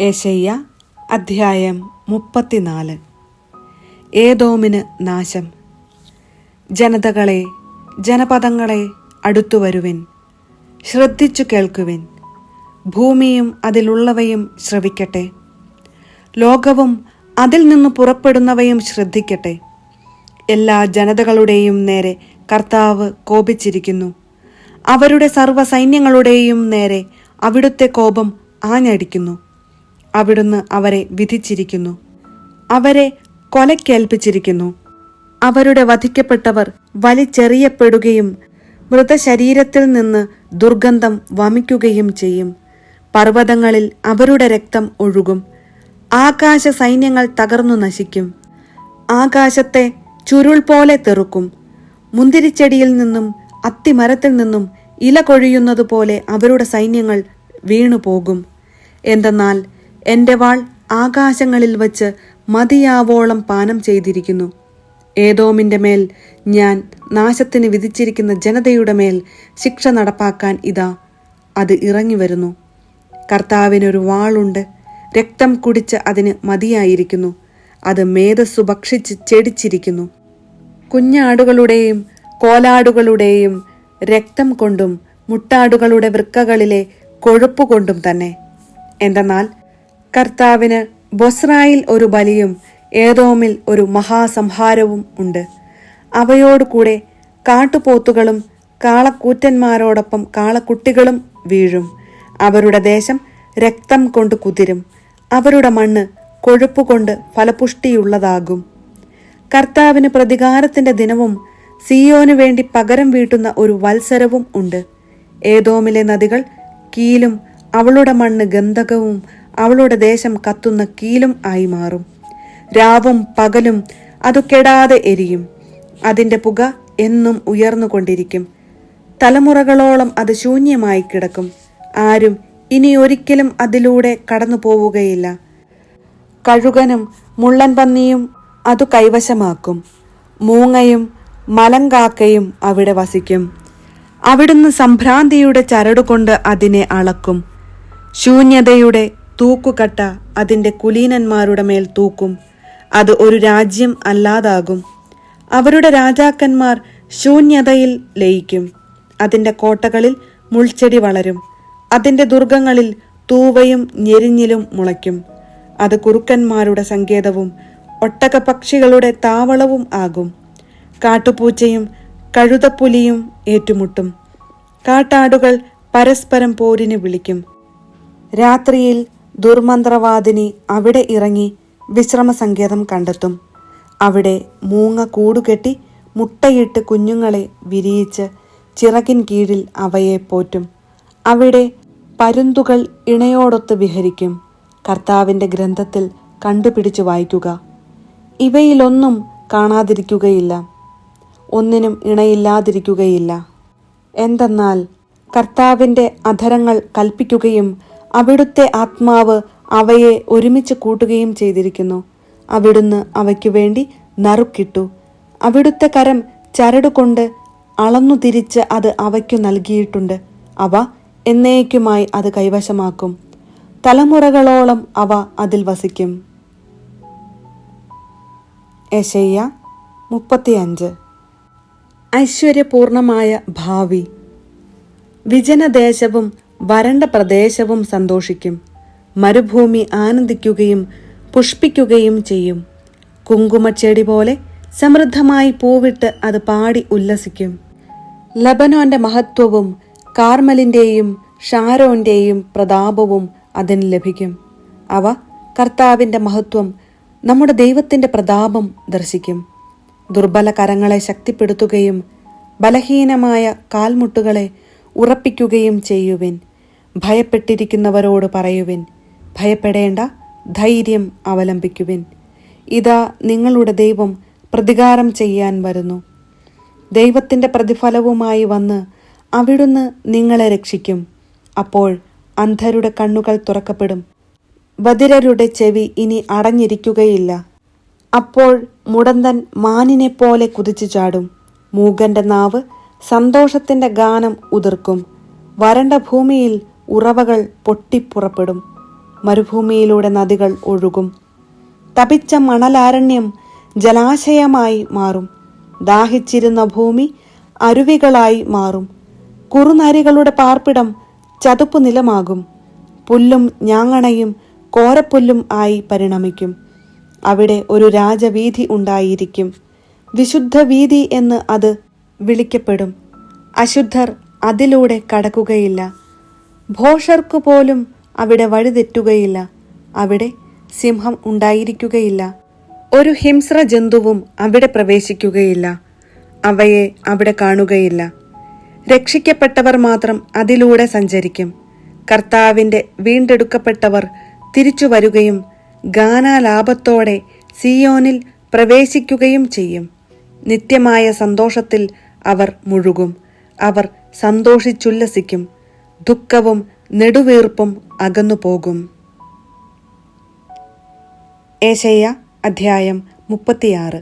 ഏശയ്യ അധ്യായം 34. ഏദോമിന് നാശം. ജനതകളെ, ജനപദങ്ങളെ, അടുത്തുവരുവിൻ, ശ്രദ്ധിച്ചു കേൾക്കുവിൻ. ഭൂമിയും അതിലുള്ളവയും ശ്രവിക്കട്ടെ. ലോകവും അതിൽ നിന്ന് പുറപ്പെടുന്നവയും ശ്രദ്ധിക്കട്ടെ. എല്ലാ ജനതകളുടെയും നേരെ കർത്താവ് കോപിച്ചിരിക്കുന്നു. അവരുടെ സർവ്വ സൈന്യങ്ങളുടെയും നേരെ അവിടുത്തെ കോപം ആഞ്ഞടിക്കുന്നു. അവിടുന്ന് അവരെ വിധിച്ചിരിക്കുന്നു, അവരെ കൊലക്കേൽപ്പിച്ചിരിക്കുന്നു. അവരുടെ വധിക്കപ്പെട്ടവർ വലിച്ചെറിയപ്പെടുകയും മൃതശരീരത്തിൽ നിന്ന് ദുർഗന്ധം വമിക്കുകയും ചെയ്യും. പർവ്വതങ്ങളിൽ അവരുടെ രക്തം ഒഴുകും. ആകാശ സൈന്യങ്ങൾ തകർന്നു നശിക്കും. ആകാശത്തെ ചുരുൾ പോലെ തെറുക്കും. മുന്തിരിച്ചെടിയിൽ നിന്നും അത്തിമരത്തിൽ നിന്നും ഇല കൊഴിയുന്നത് പോലെ അവരുടെ സൈന്യങ്ങൾ വീണുപോകും. എന്തെന്നാൽ എൻ്റെ വാൾ ആകാശങ്ങളിൽ വച്ച് മതിയാവോളം പാനം ചെയ്തിരിക്കുന്നു. ഏദോമിൻ്റെ മേൽ ഞാൻ നാശത്തിന് വിധിച്ചിരിക്കുന്ന ജനതയുടെ മേൽ ശിക്ഷ നടപ്പാക്കാൻ ഇതാ അത് ഇറങ്ങി വരുന്നു. കർത്താവിനൊരു വാളുണ്ട്. രക്തം കുടിച്ച് അതിന് മതിയായിരിക്കുന്നു. അത് മേധസ്സു ഭക്ഷിച്ച് ചെടിച്ചിരിക്കുന്നു. കുഞ്ഞാടുകളുടെയും കോലാടുകളുടെയും രക്തം കൊണ്ടും മുട്ടാടുകളുടെ വൃക്കകളിലെ കൊഴുപ്പുകൊണ്ടും തന്നെ. എന്തെന്നാൽ കർത്താവിന് ബൊസ്രായിൽ ഒരു ബലിയും ഏദോമിൽ ഒരു മഹാസംഹാരവും ഉണ്ട്. അവയോടുകൂടെ കാട്ടുപോത്തുകളും കാളക്കൂറ്റന്മാരോടൊപ്പം കാളക്കുട്ടികളും വീഴും. അവരുടെ ദേശം രക്തം കൊണ്ട് കുതിരും. അവരുടെ മണ്ണ് കൊഴുപ്പുകൊണ്ട് ഫലപുഷ്ടിയുള്ളതാകും. കർത്താവിന് പ്രതികാരത്തിന്റെ ദിനവും സിയോനു വേണ്ടി പകരം വീട്ടുന്ന ഒരു വത്സരവും ഉണ്ട്. ഏദോമിലെ നദികൾ കീലും അവളുടെ മണ്ണ് ഗന്ധകവും അവളുടെ ദേശം കത്തുന്ന കീലും ആയി മാറും. രാവും പകലും അതു കെടാതെ എരിയും. അതിൻ്റെ പുക എന്നും ഉയർന്നുകൊണ്ടിരിക്കും. തലമുറകളോളം അത് ശൂന്യമായി കിടക്കും. ആരും ഇനി ഒരിക്കലും അതിലൂടെ കടന്നു പോവുകയില്ല. കഴുകനും മുള്ളൻ പന്നിയും അതു കൈവശമാക്കും. മൂങ്ങയും മലങ്കാക്കയും അവിടെ വസിക്കും. അവിടുന്ന് സംഭ്രാന്തിയുടെ ചരടുകൊണ്ട് അതിനെ അളക്കും. ശൂന്യതയുടെ തൂക്കുകട്ട അതിൻ്റെ കുലീനന്മാരുടെ മേൽ തൂക്കും. അത് ഒരു രാജ്യം അല്ലാതാകും. അവരുടെ രാജാക്കന്മാർ ശൂന്യതയിൽ ലയിക്കും. അതിൻ്റെ കോട്ടകളിൽ മുൾച്ചെടി വളരും. അതിൻ്റെ ദുർഗങ്ങളിൽ തൂവയും ഞെരിഞ്ഞിലും മുളയ്ക്കും. അത് കുറുക്കന്മാരുടെ സങ്കേതവും ഒട്ടകപക്ഷികളുടെ താവളവും ആകും. കാട്ടുപൂച്ചയും കഴുതപ്പുലിയും ഏറ്റുമുട്ടും. കാട്ടാടുകൾ പരസ്പരം പോരിന് വിളിക്കും. രാത്രിയിൽ ദുർമന്ത്രവാദിനി അവിടെ ഇറങ്ങി വിശ്രമസങ്കേതം കണ്ടെത്തും. അവിടെ മൂങ്ങ കൂടുകെട്ടി മുട്ടയിട്ട് കുഞ്ഞുങ്ങളെ വിരിയിച്ച് ചിറകിൻ കീഴിൽ അവയെ പോറ്റും. അവിടെ പരുന്തുകൾ ഇണയോടൊത്ത് വിഹരിക്കും. കർത്താവിൻ്റെ ഗ്രന്ഥത്തിൽ കണ്ടുപിടിച്ചു വായിക്കുക. ഇവയിലൊന്നും കാണാതിരിക്കുകയില്ല, ഒന്നിനും ഇണയില്ലാതിരിക്കുകയില്ല. എന്തെന്നാൽ കർത്താവിൻ്റെ അധരങ്ങൾ കൽപ്പിക്കുകയും അവിടുത്തെ ആത്മാവ് അവയെ ഒരുമിച്ച് കൂട്ടുകയും ചെയ്തിരിക്കുന്നു. അവിടുന്ന് അവയ്ക്കു വേണ്ടി നറുക്കിട്ടു. അവിടുത്തെ കരം ചരടുകൊണ്ട് അളന്നു തിരിച്ച് അത് അവയ്ക്കു നൽകിയിട്ടുണ്ട്. അവ എന്നേക്കുമായി അത് കൈവശമാക്കും. തലമുറകളോളം അവ അതിൽ വസിക്കും. ഏശയ്യ 35. ഐശ്വര്യപൂർണമായ ഭാവി. വിജനദേശവും വരണ്ട പ്രദേശവും സന്തോഷിക്കും. മരുഭൂമി ആനന്ദിക്കുകയും പുഷ്പിക്കുകയും ചെയ്യും. കുങ്കുമച്ചെടി പോലെ സമൃദ്ധമായി പൂവിട്ട് അത് പാടി ഉല്ലസിക്കും. ലബനോന്റെ മഹത്വവും കാർമലിന്റെയും ഷാരോന്റെയും പ്രതാപവും അതിന് ലഭിക്കും. അവ കർത്താവിൻ്റെ മഹത്വം, നമ്മുടെ ദൈവത്തിൻ്റെ പ്രതാപം ദർശിക്കും. ദുർബല കരങ്ങളെ ശക്തിപ്പെടുത്തുകയും ബലഹീനമായ കാൽമുട്ടുകളെ ഉറപ്പിക്കുകയും ചെയ്യുവിൻ. ഭയപ്പെട്ടിരിക്കുന്നവരോട് പറയുവിൻ, ഭയപ്പെടേണ്ട, ധൈര്യം അവലംബിക്കുവിൻ. ഇതാ നിങ്ങളുടെ ദൈവം പ്രതികാരം ചെയ്യാൻ വരുന്നു. ദൈവത്തിൻ്റെ പ്രതിഫലവുമായി വന്ന് അവിടുന്ന് നിങ്ങളെ രക്ഷിക്കും. അപ്പോൾ അന്ധരുടെ കണ്ണുകൾ തുറക്കപ്പെടും. ബധിരരുടെ ചെവി ഇനി അടഞ്ഞിരിക്കുകയില്ല. അപ്പോൾ മുടന്തൻ മാനിനെ പോലെ കുതിച്ചു ചാടും. മൂകന്റെ നാവ് സന്തോഷത്തിന്റെ ഗാനം ഉതിർക്കും. വരണ്ട ഭൂമിയിൽ ഉറവകൾ പൊട്ടിപ്പുറപ്പെടും. മരുഭൂമിയിലൂടെ നദികൾ ഒഴുകും. തപിച്ച മണലാരണ്യം ജലാശയമായി മാറും. ദാഹിച്ചിരുന്ന ഭൂമി അരുവികളായി മാറും. കുറുനരികളുടെ പാർപ്പിടം ചതുപ്പു നിലമാകും. പുല്ലും ഞാങ്ങണയും കോരപ്പുല്ലും ആയി പരിണമിക്കും. അവിടെ ഒരു രാജവീഥി ഉണ്ടായിരിക്കും. വിശുദ്ധ വീഥി എന്ന് അത് വിളിക്കപ്പെടും. അശുദ്ധർ അതിലൂടെ കടക്കുകയില്ല. ഭോഷർക്കു പോലും അവിടെ വഴിതെറ്റുകയില്ല. അവിടെ സിംഹം ഉണ്ടായിരിക്കുകയില്ല. ഒരു ഹിംസ്ര ജന്തുവും അവിടെ പ്രവേശിക്കുകയില്ല. അവയെ അവിടെ കാണുകയില്ല. രക്ഷിക്കപ്പെട്ടവർ മാത്രം അതിലൂടെ സഞ്ചരിക്കും. കർത്താവിൻ്റെ വീണ്ടെടുക്കപ്പെട്ടവർ തിരിച്ചു വരികയും ഗാനാലാപത്തോടെ സിയോനിൽ പ്രവേശിക്കുകയും ചെയ്യും. നിത്യമായ സന്തോഷത്തിൽ അവർ മുഴുകും. അവർ സന്തോഷിച്ചുല്ലസിക്കും. ദുഃഖവും നെടുവീർപ്പും അകന്നുപോകും. ഏശയ്യ അധ്യായം 36.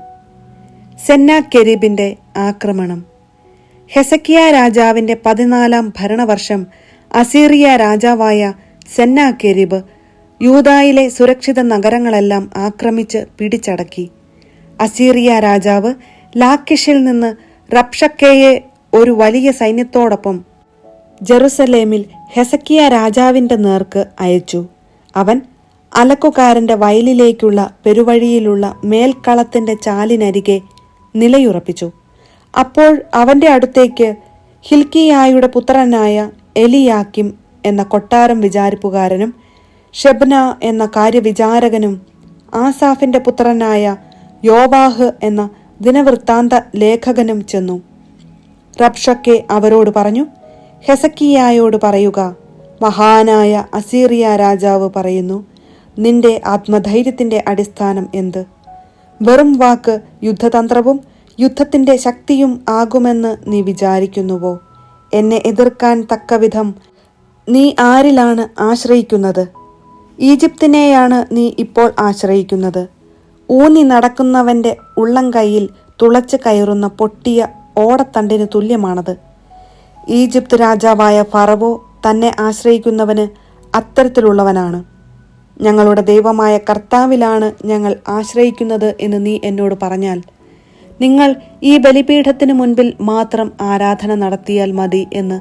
സെന്നാകെരീബിന്റെ ആക്രമണം. ഹെസക്കിയ രാജാവിന്റെ 14-ാം ഭരണവർഷം അസീറിയ രാജാവായ സെന്നാകെരീബ് യൂദായിലെ സുരക്ഷിത നഗരങ്ങളെല്ലാം ആക്രമിച്ച് പിടിച്ചടക്കി. അസീറിയ രാജാവ് ലാക്കിഷിൽ നിന്ന് റബ്ഷക്കയെ ഒരു വലിയ സൈന്യത്തോടൊപ്പം ജെറുസലേമിൽ ഹെസക്കിയ രാജാവിന്റെ നേർക്ക് അയച്ചു. അവൻ അലക്കുകാരന്റെ വയലിലേക്കുള്ള പെരുവഴിയിലുള്ള മേൽക്കളത്തിന്റെ ചാലിനരികെ നിലയുറപ്പിച്ചു. അപ്പോൾ അവന്റെ അടുത്തേക്ക് ഹിൽക്കിയായുടെ പുത്രനായ എലിയാക്കിം എന്ന കൊട്ടാരം വിചാരിപ്പുകാരനും ഷെബ്ന എന്ന കാര്യവിചാരകനും ആസാഫിന്റെ പുത്രനായ യോവാഹ് എന്ന ദിനവൃത്താന്ത ലേഖകനും ചെന്നു. റബ്ഷക്കെ അവരോട് പറഞ്ഞു, ഹെസക്കിയായോട് പറയുക, മഹാനായ അസീറിയ രാജാവ് പറയുന്നു, നിന്റെ ആത്മധൈര്യത്തിന്റെ അടിസ്ഥാനം എന്ത്? വെറും വാക്ക് യുദ്ധതന്ത്രവും യുദ്ധത്തിന്റെ ശക്തിയും ആകുമെന്ന് നീ വിചാരിക്കുന്നുവോ? എന്നെ എതിർക്കാൻ തക്കവിധം നീ ആരിലാണ് ആശ്രയിക്കുന്നത്? ഈജിപ്തിനെയാണ് നീ ഇപ്പോൾ ആശ്രയിക്കുന്നത്. ഊന്നി നടക്കുന്നവന്റെ ഉള്ളംകൈയിൽ തുളച്ചു കയറുന്ന പൊട്ടിയ ഓടത്തണ്ടിന് തുല്യമാണത്. ഈജിപ്ത് രാജാവായ ഫറവോ തന്നെ ആശ്രയിക്കുന്നവന് അത്തരത്തിലുള്ളവനാണ്. ഞങ്ങളുടെ ദൈവമായ കർത്താവിലാണ് ഞങ്ങൾ ആശ്രയിക്കുന്നത് എന്ന് നീ എന്നോട് പറഞ്ഞാൽ, നിങ്ങൾ ഈ ബലിപീഠത്തിന് മുൻപിൽ മാത്രം ആരാധന നടത്തിയാൽ മതി എന്ന്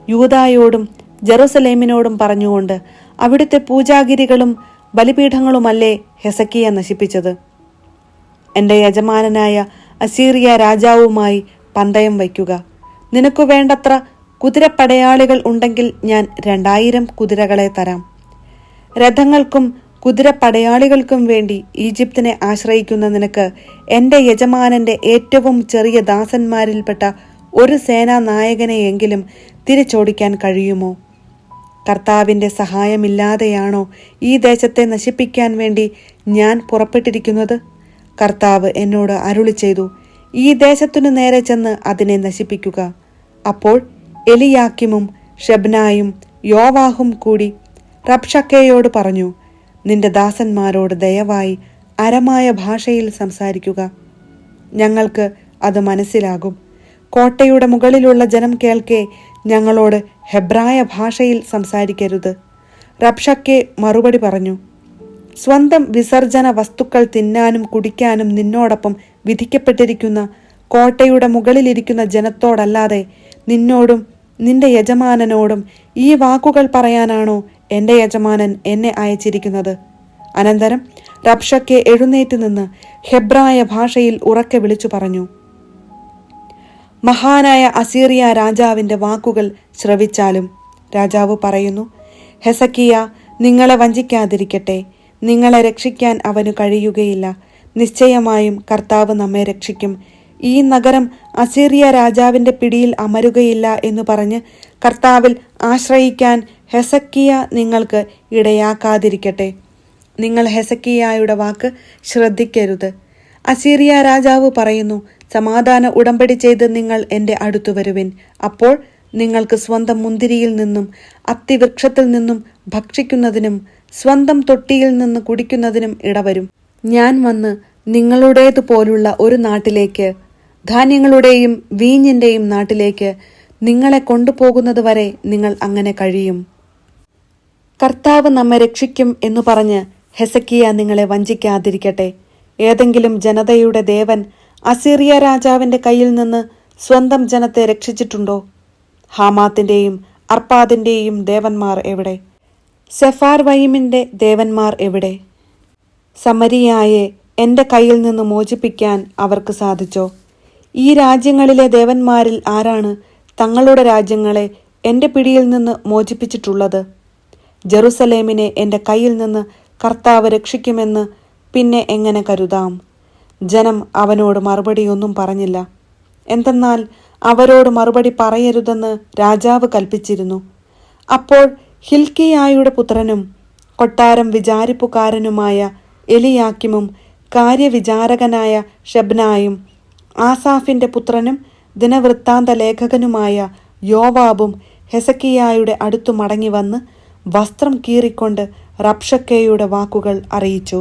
യൂദായോടും ജെറുസലേമിനോടും പറഞ്ഞുകൊണ്ട് അവിടുത്തെ പൂജാഗിരികളും ബലിപീഠങ്ങളുമല്ലേ ഹെസക്കിയ നശിപ്പിച്ചത്? എൻ്റെ യജമാനനായ അസീറിയ രാജാവുമായി പന്തയം വയ്ക്കുക. നിനക്കു വേണ്ടത്ര കുതിരപ്പടയാളികൾ ഉണ്ടെങ്കിൽ ഞാൻ 2000 കുതിരകളെ തരാം. രഥങ്ങൾക്കും കുതിരപ്പടയാളികൾക്കും വേണ്ടി ഈജിപ്തിനെ ആശ്രയിക്കുന്ന നിനക്ക് എൻ്റെ യജമാനന്റെ ഏറ്റവും ചെറിയ ദാസന്മാരിൽപ്പെട്ട ഒരു സേനാ നായകനെയെങ്കിലും തിരിച്ചോടിക്കാൻ കഴിയുമോ? കർത്താവിൻ്റെ സഹായമില്ലാതെയാണോ ഈ ദേശത്തെ നശിപ്പിക്കാൻ വേണ്ടി ഞാൻ പുറപ്പെട്ടിരിക്കുന്നത്? കർത്താവ് എന്നോട് അരുളി ചെയ്തു, ഈ ദേശത്തിനു നേരെ ചെന്ന് അതിനെ നശിപ്പിക്കുക. അപ്പോൾ എലിയാക്കിമും ഷെബ്നായും യോവാഹും കൂടി റബ്ഷക്കയോട് പറഞ്ഞു, നിന്റെ ദാസന്മാരോട് ദയവായി അരമായ ഭാഷയിൽ സംസാരിക്കുക, ഞങ്ങൾക്ക് അത് മനസ്സിലാകും. കോട്ടയുടെ മുകളിലുള്ള ജനം കേൾക്കെ ഞങ്ങളോട് ഹെബ്രായ ഭാഷയിൽ സംസാരിക്കരുത്. റബ്ഷക്കെ മറുപടി പറഞ്ഞു, സ്വന്തം വിസർജന വസ്തുക്കൾ തിന്നാനും കുടിക്കാനും നിന്നോടൊപ്പം വിധിക്കപ്പെട്ടിരിക്കുന്ന കോട്ടയുടെ മുകളിലിരിക്കുന്ന ജനത്തോടല്ലാതെ നിന്നോടും നിന്റെ യജമാനനോടും ഈ വാക്കുകൾ പറയാനാണോ എൻ്റെ യജമാനൻ എന്നെ അയച്ചിരിക്കുന്നത്? അനന്തരം റബ്ഷക്കെ എഴുന്നേറ്റ് നിന്ന് ഹെബ്രായ ഭാഷയിൽ ഉറക്കെ വിളിച്ചു പറഞ്ഞു, മഹാനായ അസീറിയ രാജാവിൻ്റെ വാക്കുകൾ ശ്രവിച്ചാലും. രാജാവ് പറയുന്നു, ഹെസക്കിയ നിങ്ങളെ വഞ്ചിക്കാതിരിക്കട്ടെ. നിങ്ങളെ രക്ഷിക്കാൻ അവന് കഴിയുകയില്ല. നിശ്ചയമായും കർത്താവ് നമ്മെ രക്ഷിക്കും. ഈ നഗരം അസീറിയ രാജാവിൻ്റെ പിടിയിൽ അമരുകയില്ല എന്ന് പറഞ്ഞ് കർത്താവിൽ ആശ്രയിക്കാൻ ഹെസക്കിയ നിങ്ങൾക്ക് ഇടയാക്കാതിരിക്കട്ടെ. നിങ്ങൾ ഹെസക്കിയായുടെ വാക്ക് ശ്രദ്ധിക്കരുത്. അസീറിയ രാജാവ് പറയുന്നു, സമാധാന ഉടമ്പടി ചെയ്ത് നിങ്ങൾ എൻ്റെ അടുത്തു വരുവിൻ. അപ്പോൾ നിങ്ങൾക്ക് സ്വന്തം മുന്തിരിയിൽ നിന്നും അത്തിവൃക്ഷത്തിൽ നിന്നും ഭക്ഷിക്കുന്നതിനും സ്വന്തം തൊട്ടിയിൽ നിന്ന് കുടിക്കുന്നതിനും ഇടവരും. ഞാൻ വന്ന് നിങ്ങളുടേതുപോലുള്ള ഒരു നാട്ടിലേക്ക്, ധാന്യങ്ങളുടെയും വീഞ്ഞിൻ്റെയും നാട്ടിലേക്ക് നിങ്ങളെ കൊണ്ടുപോകുന്നത് വരെ നിങ്ങൾ അങ്ങനെ കഴിയും. കർത്താവ് നമ്മെ രക്ഷിക്കും എന്നു പറഞ്ഞ് ഹെസക്കിയ നിങ്ങളെ വഞ്ചിക്കാതിരിക്കട്ടെ. ഏതെങ്കിലും ജനതയുടെ ദേവൻ അസീറിയ രാജാവിന്റെ കയ്യിൽ നിന്ന് സ്വന്തം ജനത്തെ രക്ഷിച്ചിട്ടുണ്ടോ? ഹാമാത്തിന്റെയും അർപ്പാദിന്റെയും ദേവന്മാർ എവിടെ? സെഫാർവയിമിന്റെ ദേവന്മാർ എവിടെ? സമരിയായെ എൻ്റെ കയ്യിൽ നിന്ന് മോചിപ്പിക്കാൻ അവർക്ക് സാധിച്ചോ? ഈ രാജ്യങ്ങളിലെ ദേവന്മാരിൽ ആരാണ് തങ്ങളുടെ രാജ്യങ്ങളെ എൻ്റെ പിടിയിൽ നിന്ന് മോചിപ്പിച്ചിട്ടുള്ളത്? ജെറുസലേമിനെ എൻ്റെ കയ്യിൽ നിന്ന് കർത്താവ് രക്ഷിക്കുമെന്ന് പിന്നെ എങ്ങനെ കരുതാം? ജനം അവനോട് മറുപടിയൊന്നും പറഞ്ഞില്ല. എന്തെന്നാൽ അവരോട് മറുപടി പറയരുതെന്ന് രാജാവ് കൽപ്പിച്ചിരുന്നു. അപ്പോൾ ഹിൽക്കിയായുടെ പുത്രനും കൊട്ടാരം വിചാരിപ്പുകാരനുമായ എലിയാക്കിമും കാര്യവിചാരകനായ ഷെബ്നായും ആസാഫിന്റെ പുത്രനും ദിനവൃത്താന്ത ലേഖകനുമായ യോവാബും ഹെസക്കിയായുടെ അടുത്തു മടങ്ങി വന്ന് വസ്ത്രം കീറിക്കൊണ്ട് റബ്ഷക്കയുടെ വാക്കുകൾ അറിയിച്ചു.